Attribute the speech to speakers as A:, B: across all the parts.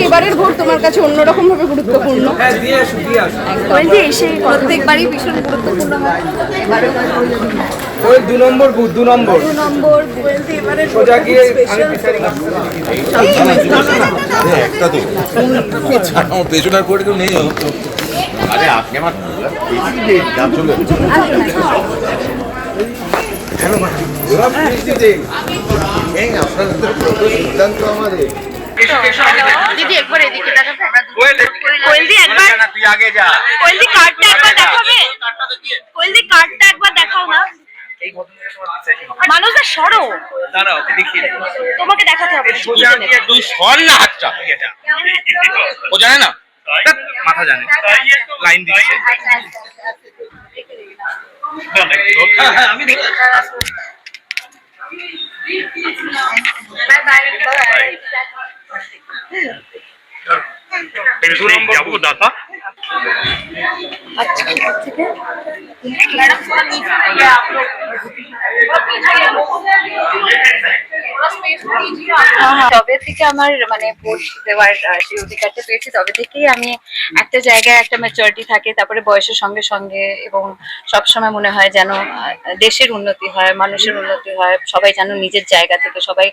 A: এবারের ভোট তোমার কাছে অন্যরকম ভাবে গুরুত্বপূর্ণ। প্রত্যেকবারই ভীষণ গুরুত্বপূর্ণ হয়।
B: ওই 2 নম্বর বুথ 2 নম্বর সোজা গিয়ে
C: একটা তো আমার পেছনের পরে তো নেই। আরে আপনি আমার চলে আপনাদের সিদ্ধান্ত আমাদের
D: দিদি একবার এদিকে দেখাবে। কোয়েলদি একবার তুই আগে যা। কোয়েলদি কার্ডটা একবার দেখাবে। কোয়েলদি কার্ডটা একবার দেখাও না। মানুষটা সরো। দাঁড়াও ওকে দেখিয়ে তোমাকে দেখাতে হবে।
C: তুই সর না হাতটা। ও জানে না
B: মাথা জানে লাইন দিচ্ছে। আমি যাবো দাদা।
D: তবে থেকে আমার মানে ভোট দেওয়ার সেই অধিকারটা পেয়েছি, তবে থেকেই আমি একটা জায়গায় একটা ম্যাচুরিটি থাকে, তারপরে বয়সের সঙ্গে সঙ্গে, এবং সবসময় মনে হয় যেন দেশের উন্নতি হয়, মানুষের উন্নতি হয়, সবাই যেন নিজের জায়গা থেকে সবাই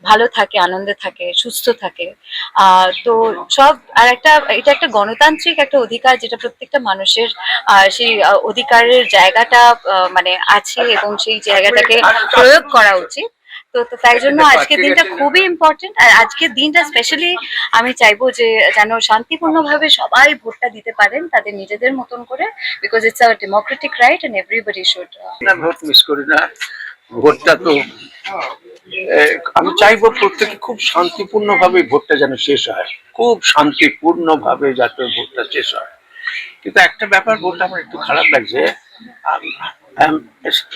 D: ভালো থাকে, আনন্দে থাকে, সুস্থ থাকে। তো সব আর এটা একটা গণতান্ত্রিক একটা অধিকার, যেটা প্রত্যেকটা মানুষের সেই অধিকারের জায়গাটা মানে আছে, এবং সেই জায়গাটাকে প্রয়োগ করা উচিত। তো তাই জন্য আজকের দিনটা খুবই ইম্পর্টেন্ট। আর আজকের দিনটা স্পেশালি আমি চাইবো যে যেন শান্তিপূর্ণভাবে সবাই ভোটটা দিতে পারেন তাদের নিজেদের মতন করে, because it's a democratic right and everybody should.
E: Vote miss করি না। ভোটটা তো আমি চাইবো প্রত্যেকে খুব শান্তিপূর্ণভাবে ভোটটা যেন শেষ হয়, খুব শান্তিপূর্ণভাবে যাতে ভোটটা শেষ হয়। কিন্তু একটা ব্যাপার বলতে আমার একটু খারাপ লাগছে,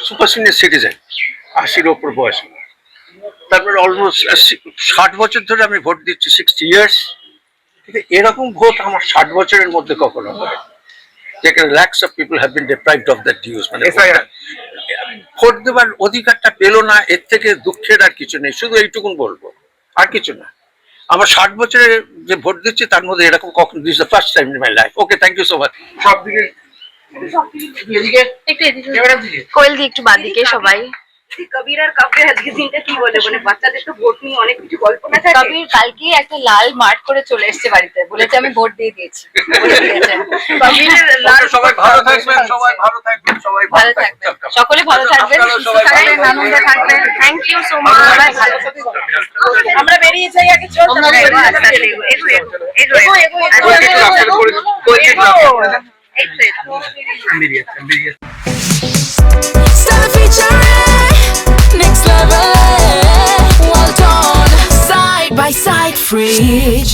E: সুপার সিনিয়র সিটিজেন, 80-র ওপর বয়সী, তারপরে অলমোস্ট 60 বছর ধরে আমি ভোট দিচ্ছি, 60 ইয়ার্স। কিন্তু এরকম ভোট আমার 60 বছরের মধ্যে কখনো হয় যেখানে lakhs of people have been deprived of their dues, মানে ভোট দেওয়ার অধিকারটা পেলো না। এর থেকে দুঃখের আর কিছু নেই, শুধু এইটুকুন বলবো, আর কিছু না। আমার 60 বছরে যে ভোট দিচ্ছি তার মধ্যে এরকম কখনো, this the first time in my life. Okay, thank you so much.
B: সব দিকে
D: কোয়েলদি একটু বাদিকে সবাই।
A: কবির আর কাবির আজকে দিনটা কি বলে, মানে বাচ্চাদের তো ভোট নিয়ে অনেক কিছু কল্পনা থাকে।
D: কবির কালকে একটা লাল মার্ট করে চলে এসেছে বাড়িতে, বলেছে আমি ভোট দিয়ে দিয়েছি।
A: কবিরের লাল
E: সবাই ভালো থাকবেন, সবাই ভালো থাকবেন, সবাই
D: ভালো থাকবেন, সকলে ভালো থাকবেন, সুস্থ থাকবেন, আনন্দে থাকবেন। Thank you so much.
A: আমরা বেরিয়ে যাই আগে। চল
F: Stella featuring next level. Well done, side by side, Fridge.